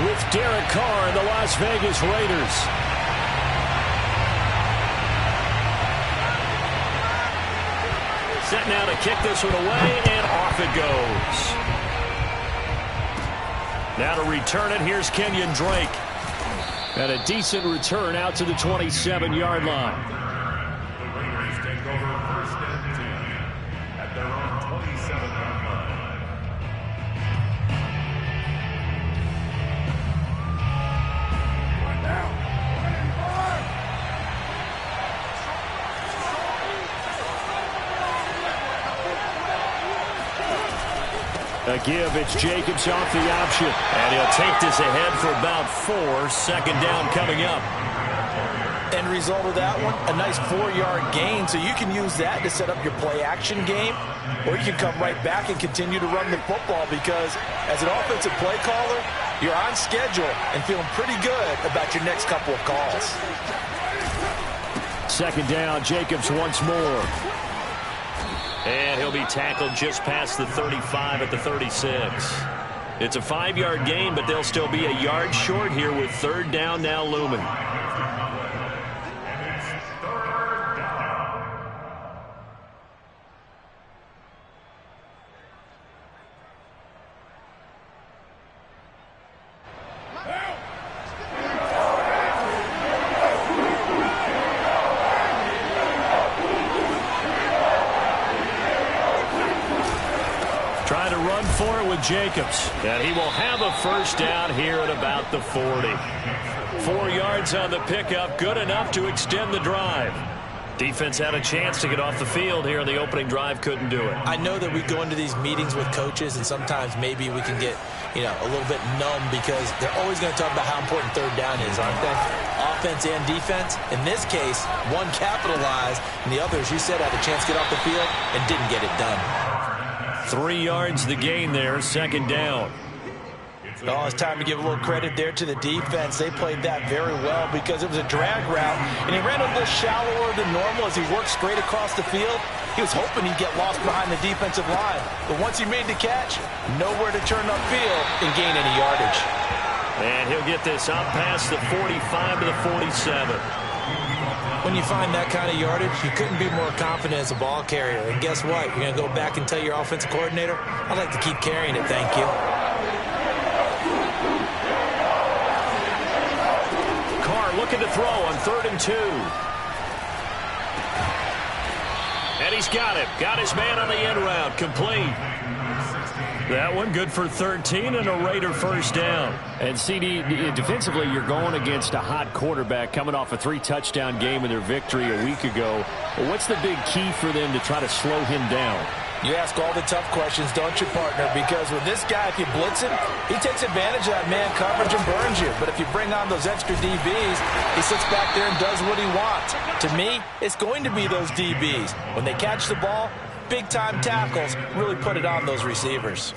with Derek Carr and the Las Vegas Raiders. Set now to kick this one away, and off it goes. Now to return it, here's Kenyon Drake. And a decent return out to the 27-yard line. The Raiders take over first and 10 at their own 27-yard line. A give, it's Jacobs off the option. And he'll take this ahead for about 4. Second down coming up. End result of that one, a nice 4-yard gain. So you can use that to set up your play-action game. Or you can come right back and continue to run the football because as an offensive play caller, you're on schedule and feeling pretty good about your next couple of calls. Second down, Jacobs once more. And he'll be tackled just past the 35 at the 36. It's a 5-yard gain, but they'll still be a yard short here with third down now looming. Jacobs, and he will have a first down here at about the 40. 4 yards on the pickup, good enough to extend the drive. Defense had a chance to get off the field here in the opening drive, couldn't do it. I know that we go into these meetings with coaches, and sometimes maybe we can get, a little bit numb because they're always going to talk about how important third down is, aren't they? Offense and defense. In this case, one capitalized, and the other, as you said, had a chance to get off the field and didn't get it done. 3 yards the gain there, second down. Oh, it's time to give a little credit there to the defense. They played that very well because it was a drag route, and he ran a little shallower than normal as he worked straight across the field. He was hoping he'd get lost behind the defensive line, but once he made the catch, nowhere to turn upfield and gain any yardage. And he'll get this out past the 45 to the 47. When you find that kind of yardage, you couldn't be more confident as a ball carrier. And guess what? You're going to go back and tell your offensive coordinator, I'd like to keep carrying it, thank you. Carr looking to throw on 3rd and 2. And he's got it. Got his man on the end route. Complete. That one good for 13 and a Raider first down. And CD, defensively, you're going against a hot quarterback coming off a 3-touchdown game in their victory a week ago. But what's the big key for them to try to slow him down? You ask all the tough questions, don't you, partner? Because with this guy, if you blitz him, he takes advantage of that man coverage and burns you. But if you bring on those extra DBs, he sits back there and does what he wants. To me, it's going to be those DBs. When they catch the ball, big-time tackles really put it on those receivers.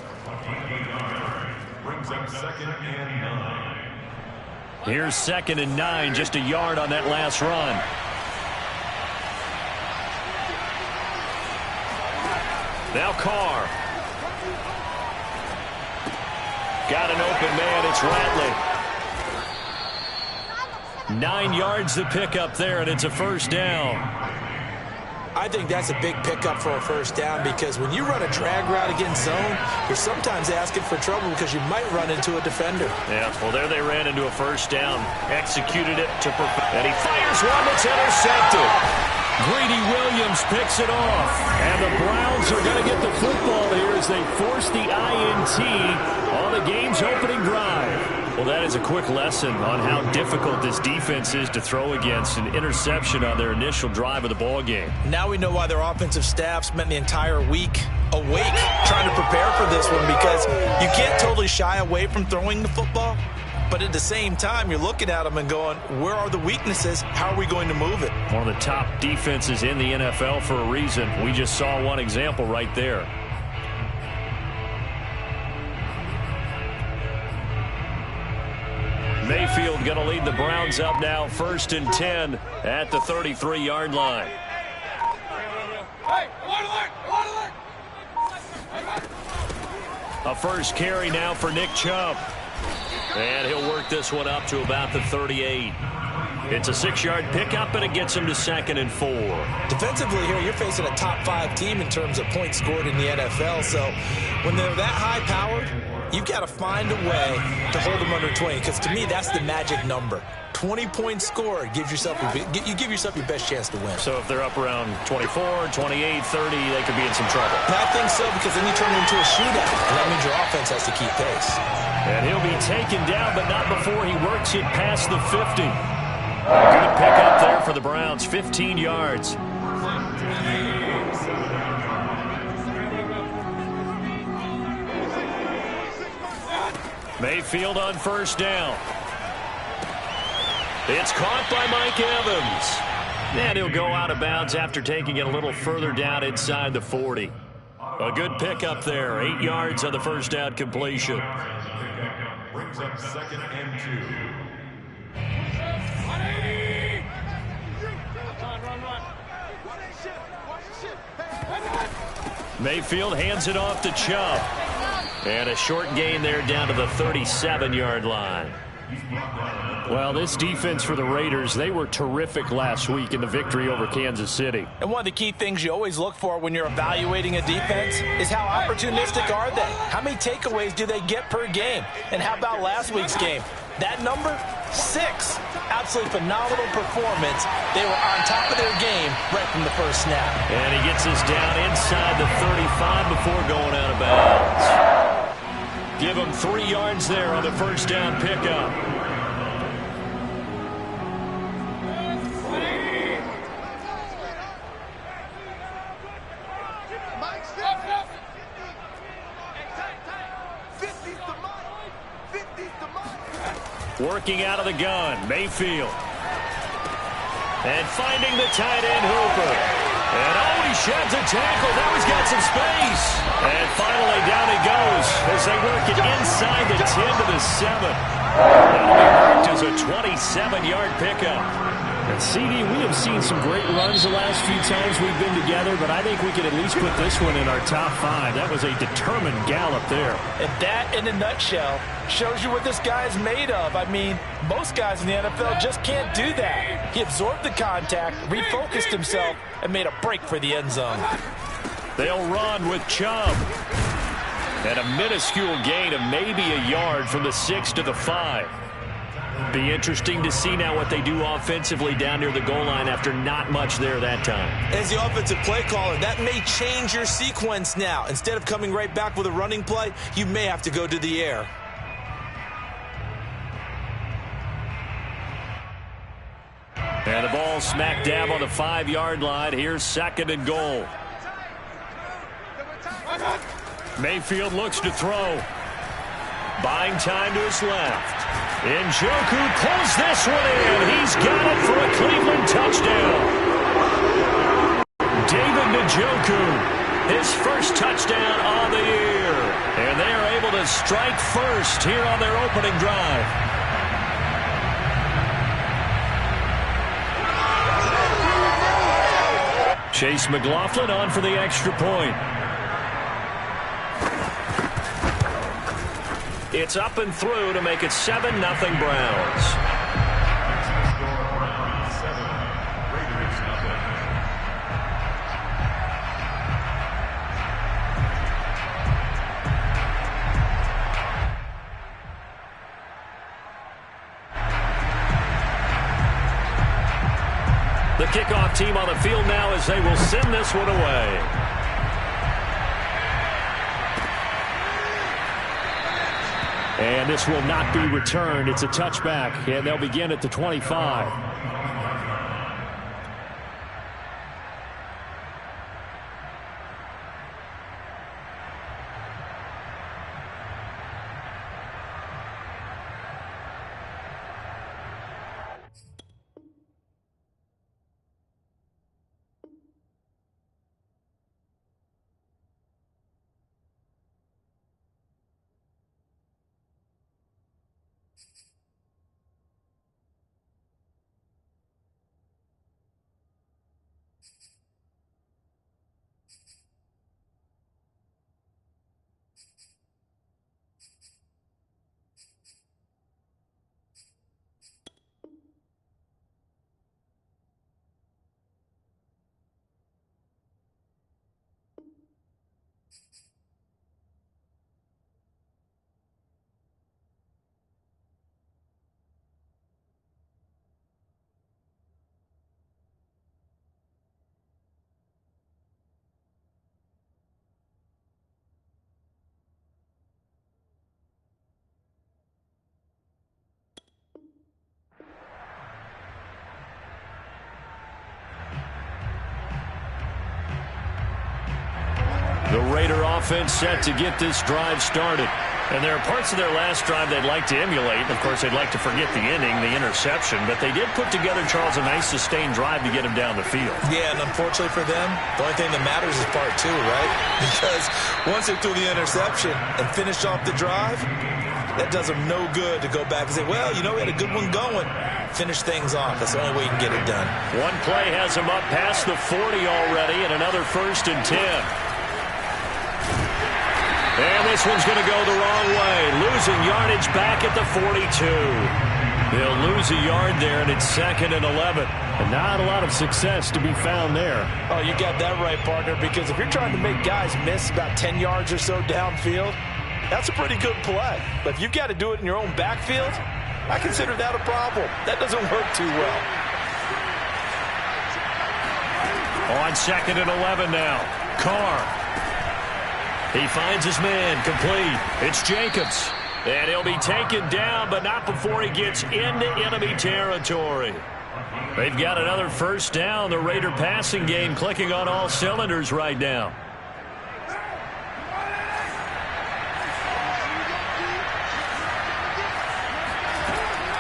Brings up 2nd and 9. Here's 2nd and 9, just a yard on that last run. Now Carr. Got an open man, it's Ratley. 9 yards to pick up there, and it's a first down. I think that's a big pickup for a first down because when you run a drag route against zone, you're sometimes asking for trouble because you might run into a defender. Yeah, well, there they ran into a first down. Executed it to perfection. And he fires one that's intercepted. Greedy Williams picks it off. And the Browns are going to get the football here as they force the INT on the game's opening drive. Well, that is a quick lesson on how difficult this defense is to throw against. An interception on their initial drive of the ball game. Now we know why their offensive staff spent the entire week awake trying to prepare for this one because you can't totally shy away from throwing the football. But at the same time, you're looking at them and going, where are the weaknesses? How are we going to move it? One of the top defenses in the NFL for a reason. We just saw one example right there. Mayfield going to lead the Browns up now, 1st and 10 at the 33-yard line. A first carry now for Nick Chubb. And he'll work this one up to about the 38. It's a 6-yard pickup, and it gets him to 2nd and 4. Defensively here, you're facing a top-5 team in terms of points scored in the NFL. So when they're that high-powered, you've got to find a way to hold them under 20, because to me, that's the magic number. 20 points scored gives yourself you give yourself your best chance to win. So if they're up around 24, 28, 30, they could be in some trouble. I think so, because then you turn it into a shootout, and that means your offense has to keep pace. And he'll be taken down, but not before he works it past the 50. Good pickup there for the Browns, 15 yards. Mayfield on 1st down. It's caught by Mike Evans. And he'll go out of bounds after taking it a little further down inside the 40. A good pickup there, 8 yards on the 1st down completion. Brings up 2nd and 2. Mayfield hands it off to Chubb. And a short gain there down to the 37-yard line. Well, this defense for the Raiders, they were terrific last week in the victory over Kansas City. And one of the key things you always look for when you're evaluating a defense is how opportunistic are they? How many takeaways do they get per game? And how about last week's game? That number, 6. Absolutely phenomenal performance. They were on top of their game right from the first snap. And he gets us down inside the 35 before going out of bounds. Give him 3 yards there on the 1st down pickup. Working out of the gun, Mayfield. And finding the tight end, Hooper. And he sheds a tackle. Now he's got some space. And finally down he goes as they work it inside the 10 to the 7. That'll be marked as a 27-yard pickup. And CD, we have seen some great runs the last few times we've been together, but I think we could at least put this one in our top 5. That was a determined gallop there. And that, in a nutshell, shows you what this guy's made of. I mean, most guys in the NFL just can't do that. He absorbed the contact, refocused himself, and made a break for the end zone. They'll run with Chubb. And a minuscule gain of maybe a yard from the 6 to the 5. Be interesting to see now what they do offensively down near the goal line after not much there that time. As the offensive play caller, that may change your sequence now. Instead of coming right back with a running play, you may have to go to the air. And the ball smack dab on the 5-yard line. Here's 2nd and goal. Mayfield looks to throw. Buying time to his left. Njoku pulls this one in. He's got it for a Cleveland touchdown. David Njoku, his first touchdown on the year. And they are able to strike first here on their opening drive. Chase McLaughlin on for the extra point. It's up and through to make it 7-0 Browns. The kickoff team on the field now as they will send this one away. And this will not be returned. It's a touchback, and they'll begin at the 25. The Raider offense set to get this drive started. And there are parts of their last drive they'd like to emulate. Of course, they'd like to forget the inning, the interception. But they did put together, Charles, a nice sustained drive to get him down the field. Yeah, and unfortunately for them, the only thing that matters is part two, right? Because once they threw the interception and finished off the drive, that does them no good to go back and say, well, you know, we had a good one going. Finish things off. That's the only way you can get it done. One play has him up past the 40 already, and another 1st and 10. And this one's going to go the wrong way. Losing yardage back at the 42. They'll lose a yard there, and it's 2nd and 11. And not a lot of success to be found there. Oh, you got that right, partner, because if you're trying to make guys miss about 10 yards or so downfield, that's a pretty good play. But if you've got to do it in your own backfield, I consider that a problem. That doesn't work too well. On 2nd and 11 now. Carr. He finds his man, complete. It's Jacobs. And he'll be taken down, but not before he gets into enemy territory. They've got another 1st down. The Raider passing game clicking on all cylinders right now.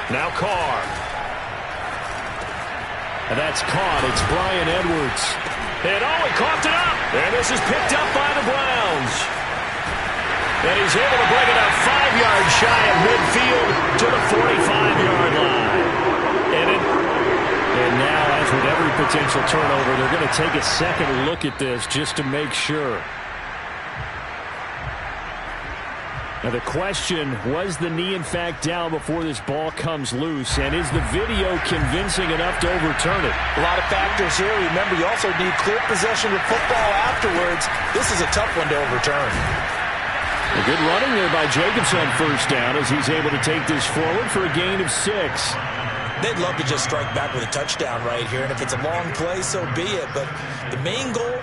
Now Carr. And that's caught. It's Bryan Edwards. And he coughed it up. And this is picked up by the Browns. And he's able to bring it up 5 yards shy of midfield to the 45-yard line. And now, as with every potential turnover, they're going to take a second look at this just to make sure. Now the question, was the knee in fact down before this ball comes loose? And is the video convincing enough to overturn it? A lot of factors here. Remember, you also need clear possession of football afterwards. This is a tough one to overturn. A good running there by Jacobs on 1st down as he's able to take this forward for a gain of 6. They'd love to just strike back with a touchdown right here, and if it's a long play, so be it. But the main goal,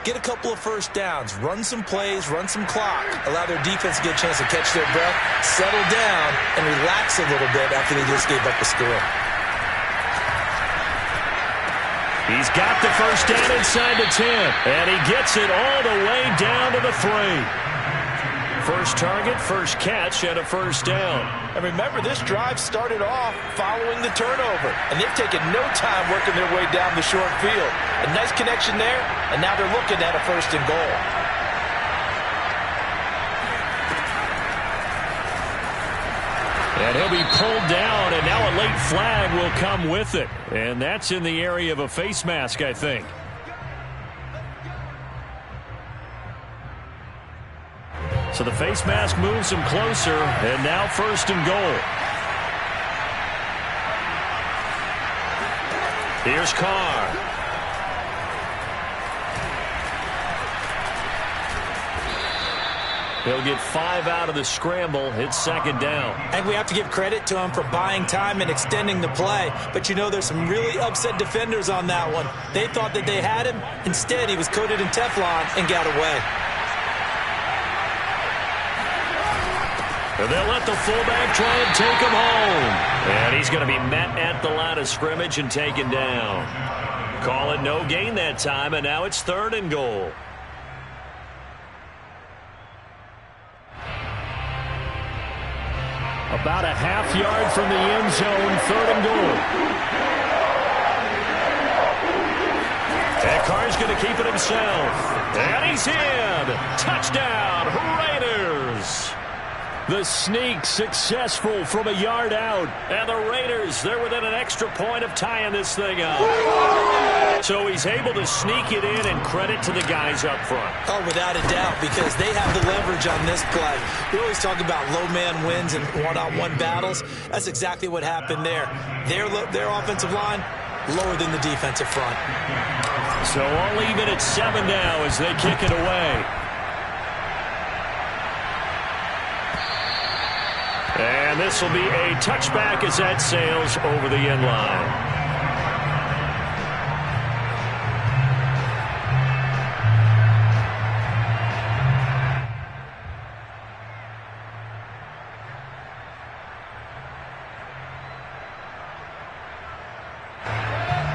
get a couple of 1st downs, run some plays, run some clock, allow their defense to get a chance to catch their breath, settle down, and relax a little bit after they just gave up the score. He's got the 1st down inside the 10, and he gets it all the way down to the 3. First target, first catch, and a 1st down. And remember, this drive started off following the turnover, and they've taken no time working their way down the short field. A nice connection there, and now they're looking at a 1st and goal. And he'll be pulled down, and now a late flag will come with it. And that's in the area of a face mask, I think. So the face mask moves him closer, and now 1st and goal. Here's Carr. He'll get 5 out of the scramble. It's 2nd down. And we have to give credit to him for buying time and extending the play. But you know, there's some really upset defenders on that one. They thought that they had him. Instead, he was coated in Teflon and got away. And they'll let the fullback try and take him home. And he's going to be met at the line of scrimmage and taken down. Call it no gain that time, and now it's 3rd and goal. About a half yard from the end zone, 3rd and goal. And Carr's going to keep it himself. And he's in. Touchdown, Raiders. The sneak successful from a yard out. And the Raiders, they're within an extra point of tying this thing up. So he's able to sneak it in, and credit to the guys up front. Oh, without a doubt, because they have the leverage on this play. We always talk about low man wins and one-on-one battles. That's exactly what happened there. Their offensive line, lower than the defensive front. So all even at 7 now as they kick it away. And this will be a touchback as that sails over the end line.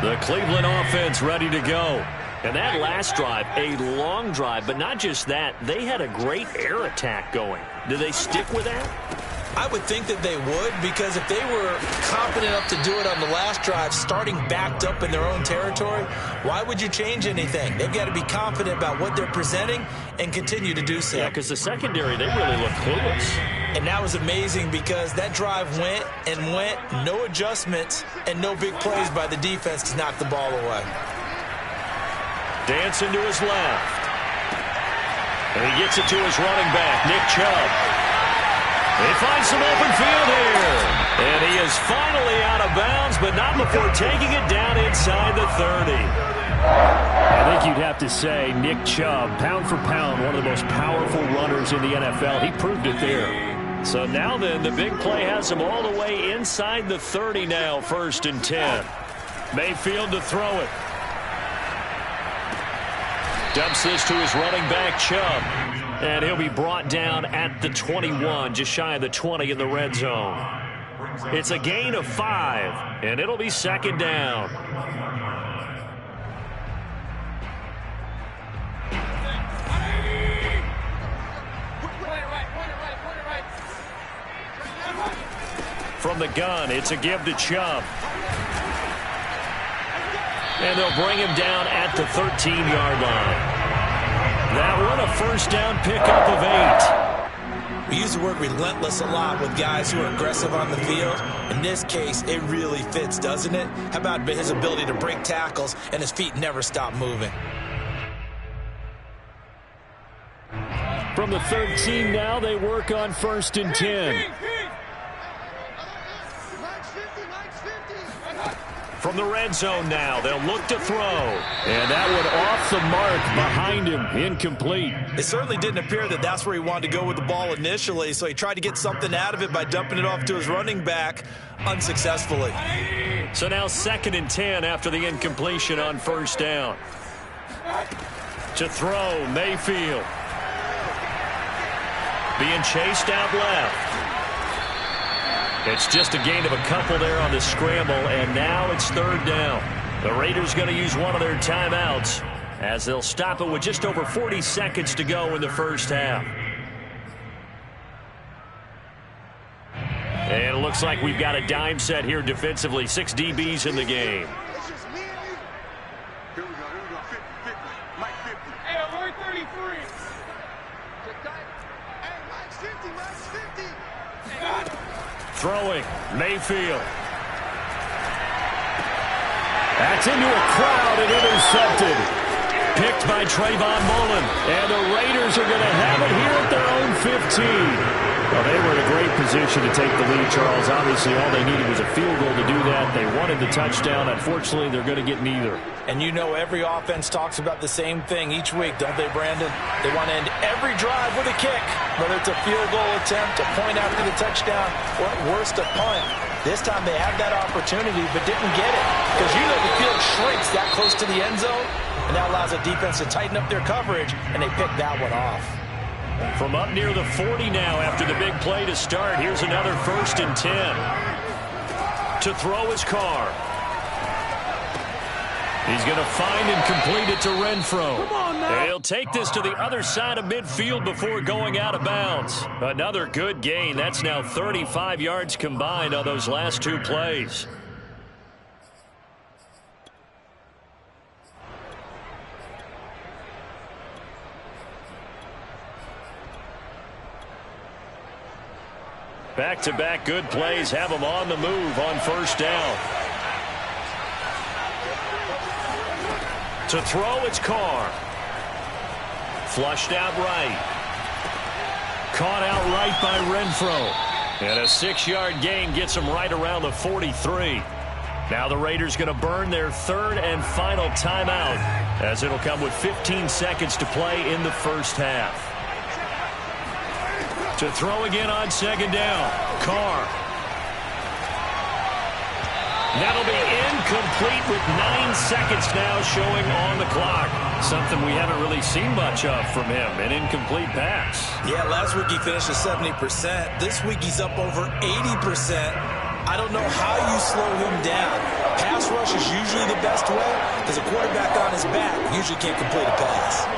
The Cleveland offense ready to go. And that last drive, a long drive, but not just that, they had a great air attack going. Do they stick with that? I would think that they would, because if they were confident enough to do it on the last drive, starting backed up in their own territory, why would you change anything? They've got to be confident about what they're presenting and continue to do so. Yeah, because the secondary, they really look clueless. And that was amazing because that drive went and went, no adjustments, and no big plays by the defense to knock the ball away. Dancing to his left. And he gets it to his running back, Nick Chubb. He finds some open field here. And he is finally out of bounds, but not before taking it down inside the 30. I think you'd have to say Nick Chubb, pound for pound, one of the most powerful runners in the NFL. He proved it there. So now then, the big play has him all the way inside the 30 now, 1st and 10. Mayfield to throw it. Dumps this to his running back, Chubb. And he'll be brought down at the 21, just shy of the 20 in the red zone. It's a gain of 5, and it'll be 2nd down. From the gun, it's a give to Chubb. And they'll bring him down at the 13-yard line. That one, a 1st down pickup of 8. We use the word relentless a lot with guys who are aggressive on the field. In this case, it really fits, doesn't it? How about his ability to break tackles and his feet never stop moving? From the 13 now, they work on 1st and 10. From the red zone now, they'll look to throw. And that one off the mark behind him, incomplete. It certainly didn't appear that that's where he wanted to go with the ball initially, so he tried to get something out of it by dumping it off to his running back unsuccessfully. So now 2nd and 10 after the incompletion on 1st down. To throw, Mayfield. Being chased out left. It's just a gain of a couple there on the scramble, and now it's 3rd down. The Raiders going to use one of their timeouts as they'll stop it with just over 40 seconds to go in the 1st half. And it looks like we've got a dime set here defensively. 6 DBs in the game. Throwing, Mayfield. That's into a crowd and intercepted. Picked by Trayvon Mullen. And the Raiders are going to have it here at their own 15. Well, they were in a great position to take the lead, Charles. Obviously, all they needed was a field goal to do that. They wanted the touchdown. Unfortunately, they're going to get neither. And you know every offense talks about the same thing each week, don't they, Brandon? They want to end every drive with a kick, whether it's a field goal attempt, a point after the touchdown, or at worst, a punt. This time they had that opportunity but didn't get it because you know the field shrinks that close to the end zone, and that allows the defense to tighten up their coverage, and they picked that one off. From up near the 40 now after the big play to start, here's another 1st and 10. To throw his car. He's going to find and complete it to Renfro. He'll take this to the other side of midfield before going out of bounds. Another good gain. That's now 35 yards combined on those last 2 plays. Back-to-back good plays have him on the move on 1st down. To throw, it's Carr. Flushed out right. Caught out right by Renfro. And a 6-yard gain gets him right around the 43. Now the Raiders going to burn their 3rd and final timeout as it'll come with 15 seconds to play in the 1st half. To throw again on 2nd down. Carr. That'll be incomplete with 9 seconds now showing on the clock. Something we haven't really seen much of from him, an incomplete pass. Yeah, last week he finished at 70%. This week he's up over 80%. I don't know how you slow him down. Pass rush is usually the best way because a quarterback on his back usually can't complete a pass.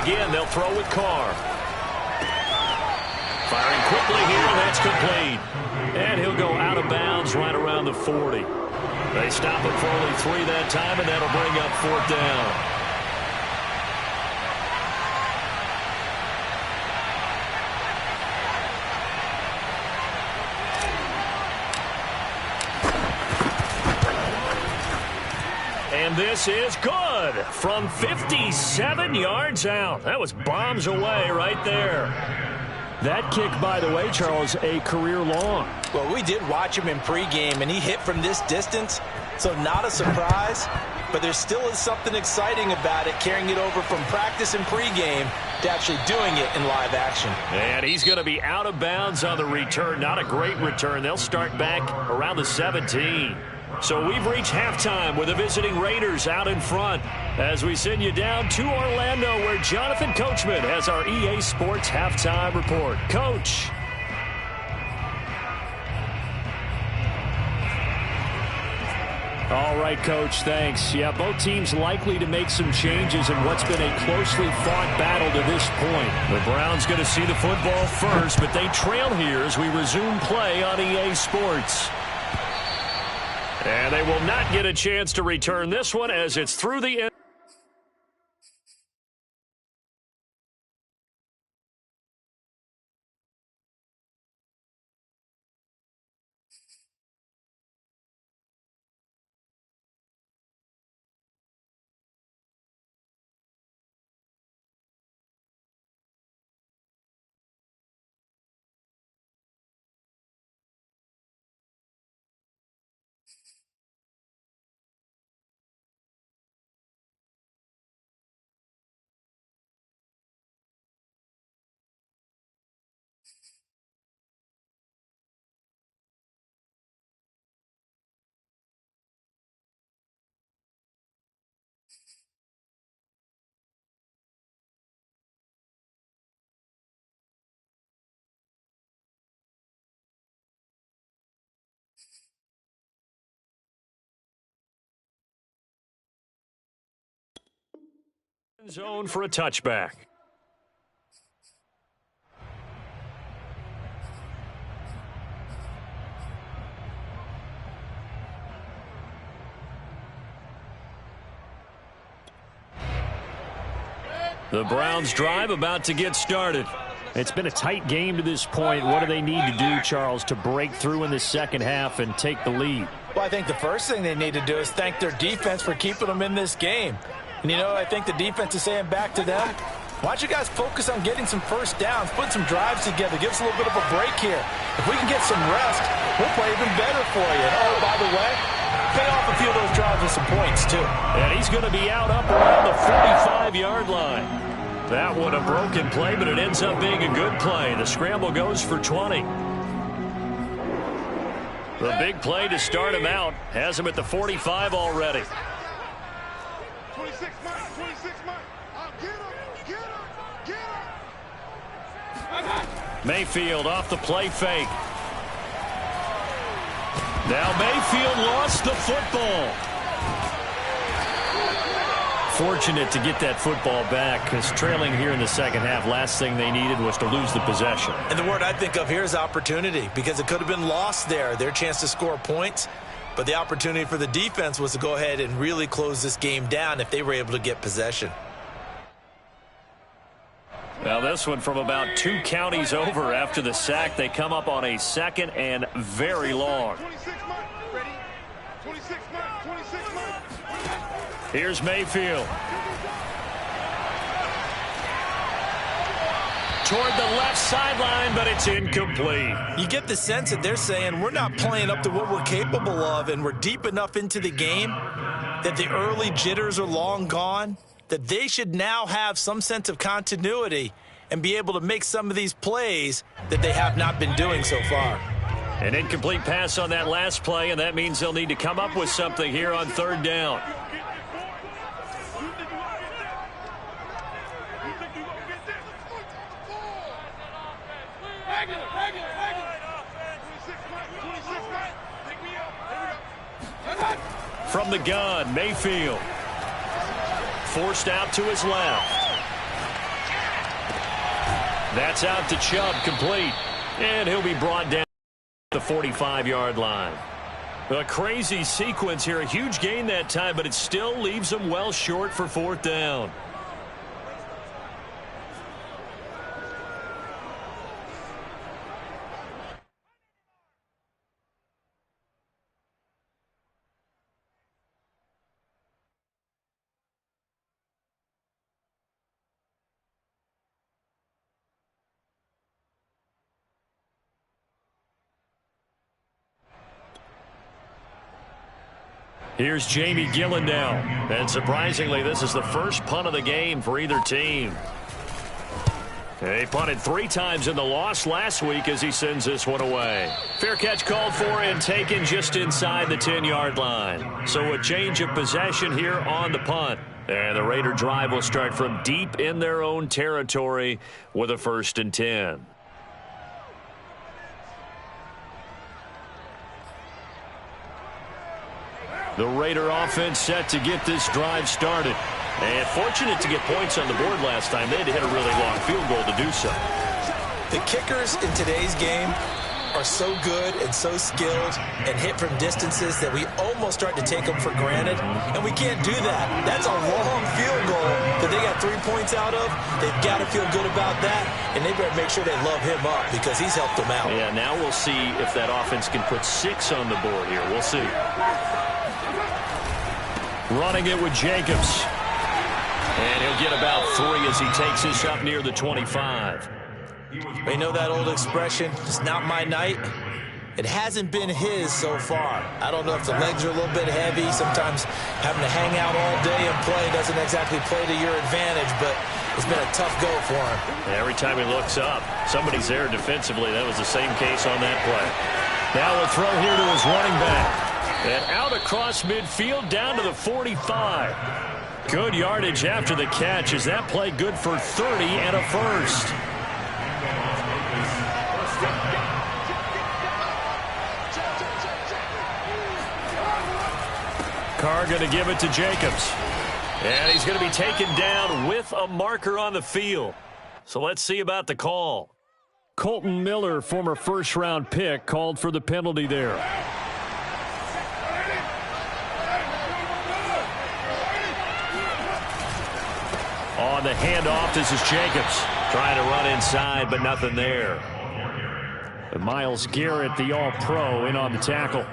Again, they'll throw with Carr. Firing quickly here, and that's complete. And he'll go out of bounds right around the 40. They stop him for only 3 that time, and that'll bring up 4th down. And this is good from 57 yards out. That was bombs away right there. That kick, by the way, Charles, a career long. Well, we did watch him in pregame, and he hit from this distance, so not a surprise. But there still is something exciting about it, carrying it over from practice and pregame to actually doing it in live action. And he's going to be out of bounds on the return. Not a great return. They'll start back around the 17. So we've reached halftime with the visiting Raiders out in front as we send you down to Orlando where Jonathan Coachman has our EA Sports halftime report. Coach. All right, Coach, thanks. Yeah, both teams likely to make some changes in what's been a closely fought battle to this point. The Browns going to see the football first, but they trail here as we resume play on EA Sports. And they will not get a chance to return this one as it's through the end. Zone for a touchback. The Browns drive about to get started. It's been a tight game to this point. What do they need to do, Charles, to break through in the second half and take the lead? Well, I think the first thing they need to do is thank their defense for keeping them in this game. And, you know, I think the defense is saying back to them, why don't you guys focus on getting some first downs, put some drives together, give us a little bit of a break here. If we can get some rest, we'll play even better for you. And, oh, by the way, pay off a few of those drives with some points, too. And he's going to be out up around the 45-yard line. That one a broken play, but it ends up being a good play. The scramble goes for 20. The big play to start him out has him at the 45 already. 26 Mike, 26 Mike. Get him. Mayfield off the play fake. Now Mayfield lost the football. Fortunate to get that football back because trailing here in the second half, last thing they needed was to lose the possession. And the word I think of here is opportunity because it could have been lost there, their chance to score points. But the opportunity for the defense was to go ahead and really close this game down if they were able to get possession. Now this one from about 2 counties over after the sack. They come up on a 2nd and very long. 26 Mike. Ready? 26 Mike. 26 Mike. Here's Mayfield. Toward the left sideline, but it's incomplete. You get the sense that they're saying we're not playing up to what we're capable of, and we're deep enough into the game that the early jitters are long gone, that they should now have some sense of continuity and be able to make some of these plays that they have not been doing so far. An incomplete pass on that last play, and that means they'll need to come up with something here on 3rd down. From the gun, Mayfield. Forced out to his left. That's out to Chubb, complete. And he'll be brought down at the 45-yard line. A crazy sequence here. A huge gain that time, but it still leaves them well short for fourth down. Here's Jamie Gillen now. And surprisingly, this is the first punt of the game for either team. They punted 3 times in the loss last week as he sends this one away. Fair catch called for and taken just inside the 10-yard line. So a change of possession here on the punt. And the Raider drive will start from deep in their own territory with a 1st and 10. The Raider offense set to get this drive started. And fortunate to get points on the board last time. They had to hit a really long field goal to do so. The kickers in today's game are so good and so skilled and hit from distances that we almost start to take them for granted. And we can't do that. That's a long field goal that they got 3 points out of. They've got to feel good about that. And they better make sure they love him up because he's helped them out. Yeah, now we'll see if that offense can put 6 on the board here. We'll see. Running it with Jacobs. And he'll get about 3 as he takes this up near the 25. They know that old expression, it's not my night. It hasn't been his so far. I don't know if the legs are a little bit heavy. Sometimes having to hang out all day and play doesn't exactly play to your advantage, but it's been a tough go for him. Every time he looks up, somebody's there defensively. That was the same case on that play. Now a throw here to his running back. And out across midfield down to the 45. Good yardage after the catch. Is that play good for 30 and a 1st? Carr going to give it to Jacobs. And he's going to be taken down with a marker on the field. So let's see about the call. Colton Miller, former first-round pick, called for the penalty there. On the handoff, this is Jacobs. Trying to run inside, but nothing there. And Myles Garrett, the all-pro, in on the tackle.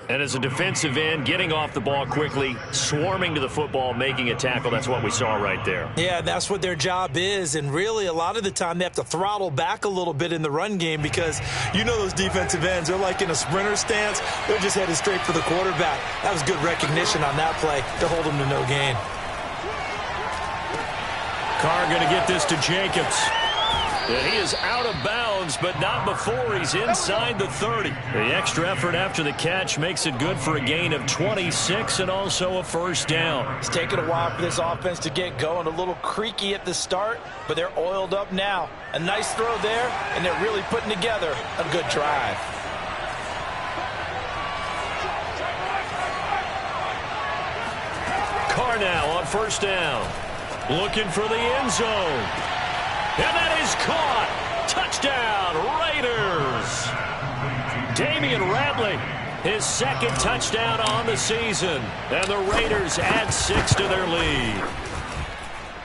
And as a defensive end, getting off the ball quickly, swarming to the football, making a tackle, that's what we saw right there. Yeah, that's what their job is. And really, a lot of the time, they have to throttle back a little bit in the run game because you know those defensive ends, they're like in a sprinter stance. They're just headed straight for the quarterback. That was good recognition on that play to hold them to no gain. Carr going to get this to Jacobs. And he is out of bounds, but not before he's inside the 30. The extra effort after the catch makes it good for a gain of 26 and also a 1st down. It's taken a while for this offense to get going. A little creaky at the start, but they're oiled up now. A nice throw there, and they're really putting together a good drive. Carr now on 1st down. Looking for the end zone. And that is caught. Touchdown, Raiders. Damian Ratley, his 2nd touchdown on the season. And the Raiders add 6 to their lead.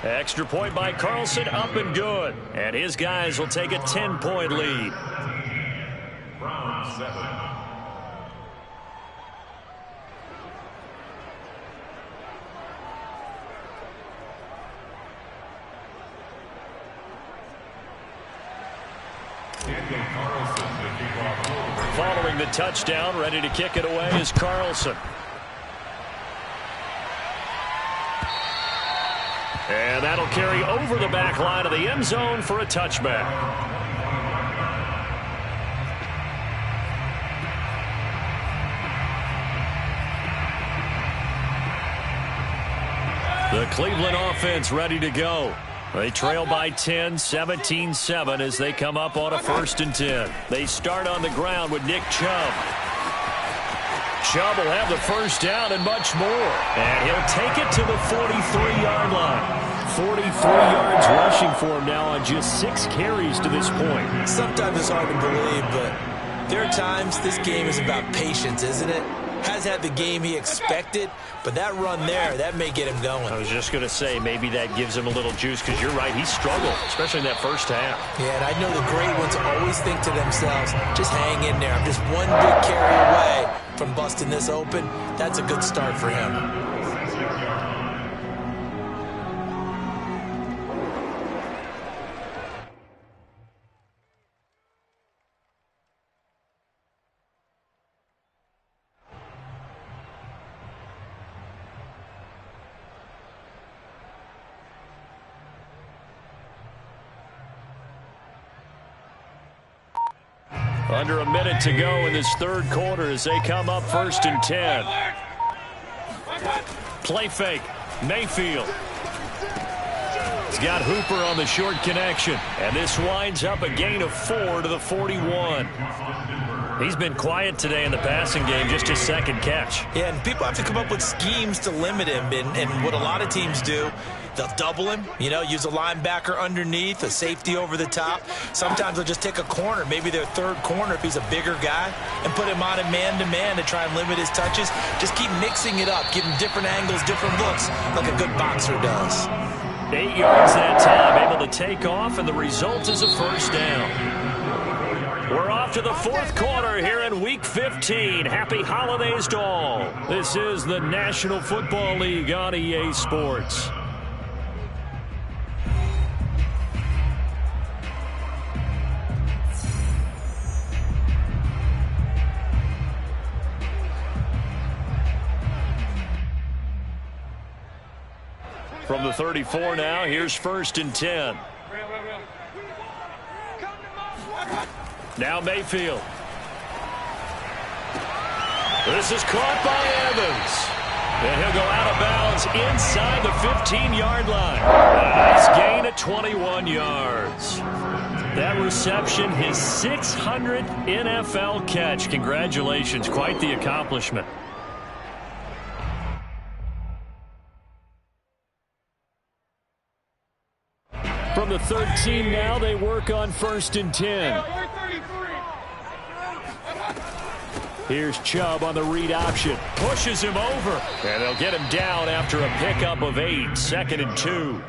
Extra point by Carlson, up and good. And his guys will take a 10-point lead. Round 7. Following the touchdown, ready to kick it away is Carlson. And that'll carry over the back line of the end zone for a touchback. The Cleveland offense ready to go. They trail by 10, 17-7 as they come up on a 1st and 10. They start on the ground with Nick Chubb. Chubb will have the first down and much more. And he'll take it to the 43-yard line. 43 yards rushing for him now on just 6 carries to this point. Sometimes it's hard to believe, but there are times this game is about patience, isn't it? Has had the game he expected, but that run there, that may get him going. I was just going to say, maybe that gives him a little juice, because you're right, he struggled, especially in that first half. Yeah, and I know the great ones always think to themselves, just hang in there. I'm just one big carry away from busting this open. That's a good start for him. Under a minute to go in this 3rd quarter as they come up 1st and 10. Play fake. Mayfield. He's got Hooper on the short connection. And this winds up a gain of 4 to the 41. He's been quiet today in the passing game, just his 2nd catch. Yeah, and people have to come up with schemes to limit him. And what a lot of teams do, they'll double him, use a linebacker underneath, a safety over the top. Sometimes they'll just take a corner, maybe their 3rd corner if he's a bigger guy, and put him on a man-to-man to try and limit his touches. Just keep mixing it up, give him different angles, different looks, like a good boxer does. 8 yards that time, able to take off, and the result is a first down. We're off to the 4th quarter here in Week 15. Happy holidays to all. This is the National Football League on EA Sports. From the 34 now, here's 1st and 10. Now Mayfield. This is caught by Evans. And he'll go out of bounds inside the 15-yard line. A nice gain at 21 yards. That reception, his 600th NFL catch. Congratulations, quite the accomplishment. From the 13 now, they work on 1st and 10. Here's Chubb on the read option. Pushes him over. And they'll get him down after a pickup of 8. 2nd and 2.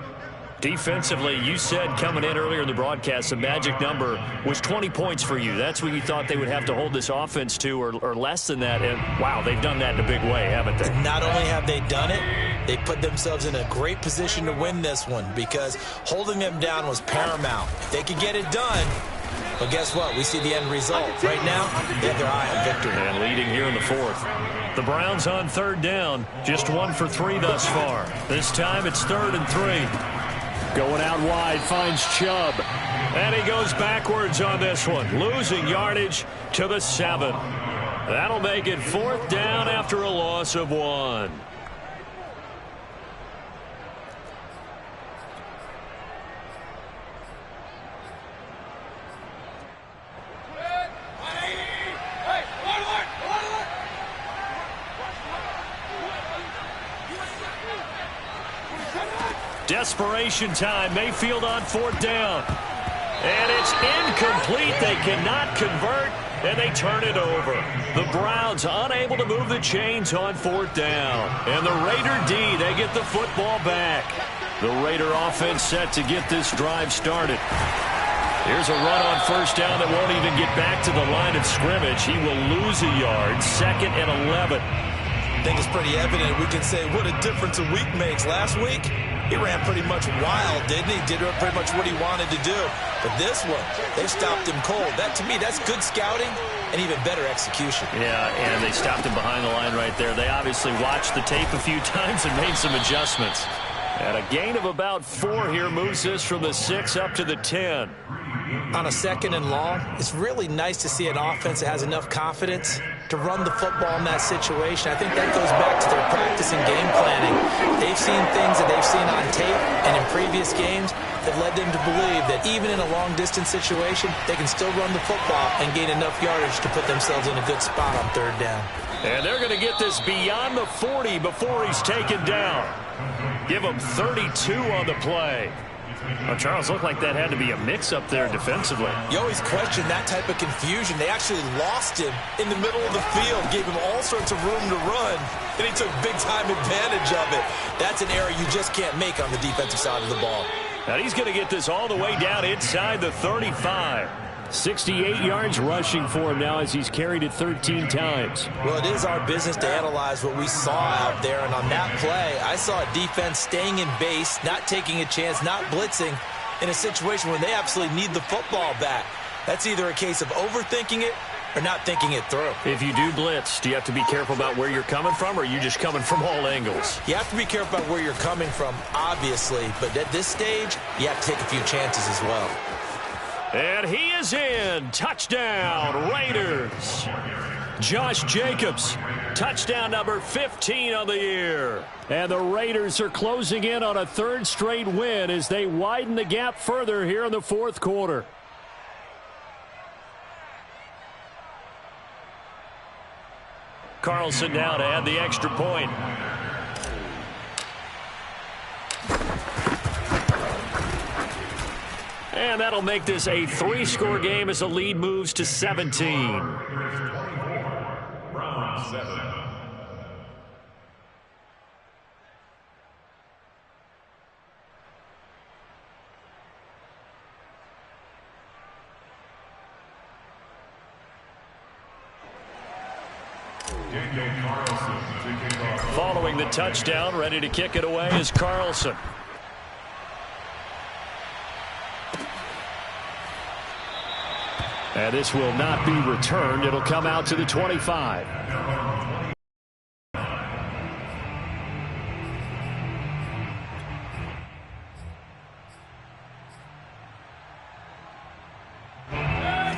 Defensively, you said coming in earlier in the broadcast, the magic number was 20 points for you. That's what you thought they would have to hold this offense to, or less than that. And, wow, they've done that in a big way, haven't they? Not only have they done it, they put themselves in a great position to win this one, because holding them down was paramount. If they could get it done, well, guess what? We see the end result. Right now, they have their eye on victory. And leading here in the 4th. The Browns on 3rd down. Just 1 for 3 thus far. This time it's 3rd and 3. Going out wide, finds Chubb. And he goes backwards on this one. Losing yardage to the 7. That'll make it 4th down after a loss of 1. Desperation time. Mayfield on 4th down. And it's incomplete. They cannot convert, and they turn it over. The Browns unable to move the chains on 4th down. And the Raider D, they get the football back. The Raider offense set to get this drive started. Here's a run on 1st down that won't even get back to the line of scrimmage. He will lose a yard. 2nd and 11. I think it's pretty evident. We can say what a difference a week makes. Last week, he ran pretty much wild, didn't he? Did pretty much what he wanted to do. But this one, they stopped him cold. That, to me, that's good scouting and even better execution. Yeah, and they stopped him behind the line right there. They obviously watched the tape a few times and made some adjustments. And a gain of about 4 here moves this from the 6 up to the 10. On a 2nd and long, it's really nice to see an offense that has enough confidence to run the football in that situation. I think that goes back to their practice and game planning. They've seen things that they've seen on tape and in previous games that led them to believe that even in a long-distance situation, they can still run the football and gain enough yardage to put themselves in a good spot on third down. And they're going to get this beyond the 40 before he's taken down. Give him 32 on the play. Well, Charles, looked like that had to be a mix-up there defensively. You always question that type of confusion. They actually lost him in the middle of the field, gave him all sorts of room to run, and he took big-time advantage of it. That's an error you just can't make on the defensive side of the ball. Now he's going to get this all the way down inside the 35. 68 yards rushing for him now as he's carried it 13 times. Well, it is our business to analyze what we saw out there, and on that play, I saw a defense staying in base, not taking a chance, not blitzing in a situation where they absolutely need the football back. That's either a case of overthinking it or not thinking it through. If you do blitz, do you have to be careful about where you're coming from, or are you just coming from all angles? You have to be careful about where you're coming from, obviously, but at this stage, you have to take a few chances as well. And he is in. Touchdown, Raiders. Josh Jacobs, touchdown number 15 on the year. And the Raiders are closing in on a third straight win as they widen the gap further here in the fourth quarter. Carlson now to add the extra point. And that'll make this a 3-score game as the lead moves to 17. Round 7. Following the touchdown, ready to kick it away is Carlson. And this will not be returned. It'll come out to the 25.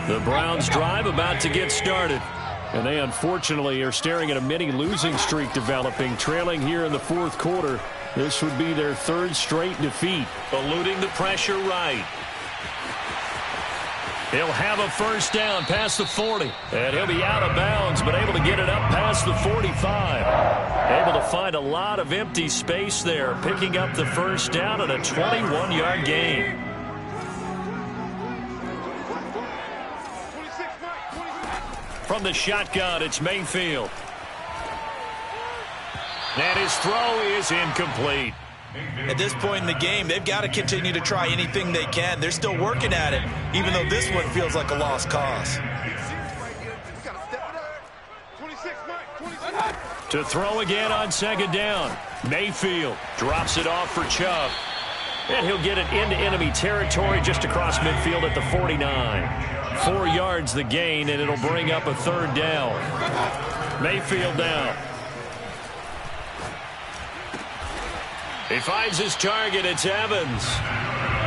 The Browns drive about to get started. And they unfortunately are staring at a mini losing streak developing, trailing here in the fourth quarter. This would be their third straight defeat. Eluding the pressure right. He'll have a first down past the 40. And he'll be out of bounds, but able to get it up past the 45. Able to find a lot of empty space there, picking up the first down and a 21-yard gain. From the shotgun, it's Mayfield. And his throw is incomplete. At this point in the game, they've got to continue to try anything they can. They're still working at it, even though this one feels like a lost cause. To throw again on second down. Mayfield drops it off for Chubb. And he'll get it into enemy territory just across midfield at the 49. 4 yards the gain, and it'll bring up a third down. Mayfield down. He finds his target. It's Evans.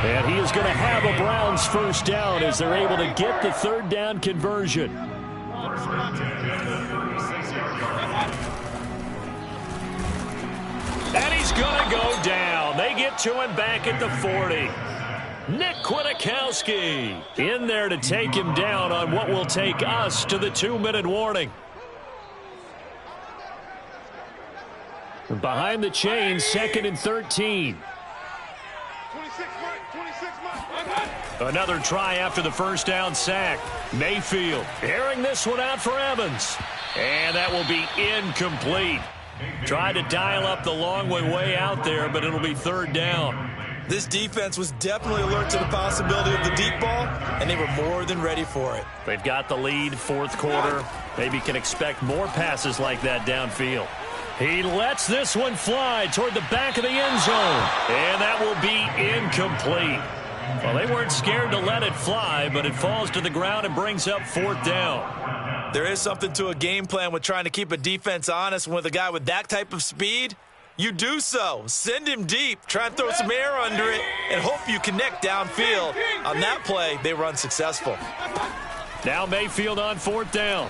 And he is going to have a Browns first down as they're able to get the third down conversion. And he's going to go down. They get to him back at the 40. Nick Kwiatkowski in there to take him down on what will take us to the 2-minute warning. Behind the chains, 2nd and 13. Another try after the first down sack. Mayfield airing this one out for Evans. And that will be incomplete. Tried to dial up the long way out there, but it'll be third down. This defense was definitely alert to the possibility of the deep ball, and they were more than ready for it. They've got the lead, fourth quarter. Maybe can expect more passes like that downfield. He lets this one fly toward the back of the end zone. And that will be incomplete. Well, they weren't scared to let it fly, but it falls to the ground and brings up fourth down. There is something to a game plan with trying to keep a defense honest. With a guy with that type of speed, you do so. Send him deep. Try and throw some air under it and hope you connect downfield. On that play, they were unsuccessful. Now Mayfield on fourth down.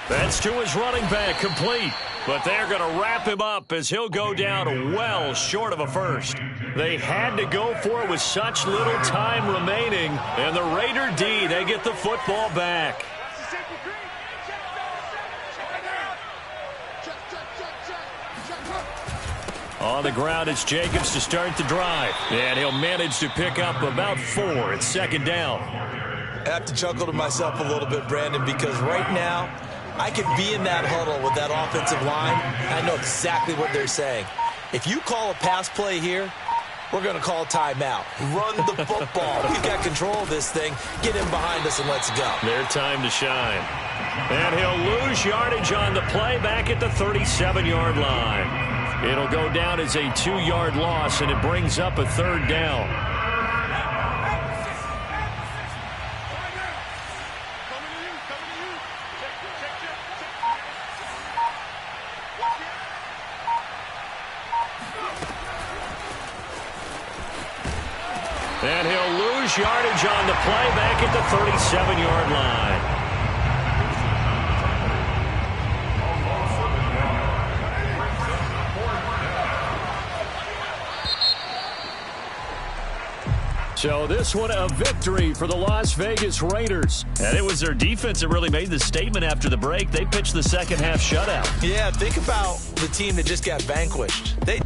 That's to his running back, complete. But they're going to wrap him up as he'll go down well short of a first. They had to go for it with such little time remaining. And the Raider D, they get the football back. On the ground, it's Jacobs to start the drive. And he'll manage to pick up about 4 at second down. I have to chuckle to myself a little bit, Brandon, because right now, I could be in that huddle with that offensive line. I know exactly what they're saying. If you call a pass play here, we're going to call timeout. Run the football. We've got control of this thing. Get him behind us and let's go. Their time to shine. And he'll lose yardage on the play back at the 37-yard line. It'll go down as a 2-yard loss, and it brings up a third down. And he'll lose yardage on the play back at the 37-yard line. So this one a victory for the Las Vegas Raiders. And it was their defense that really made the statement after the break. They pitched the second half shutout. Yeah, think about the team that just got vanquished. They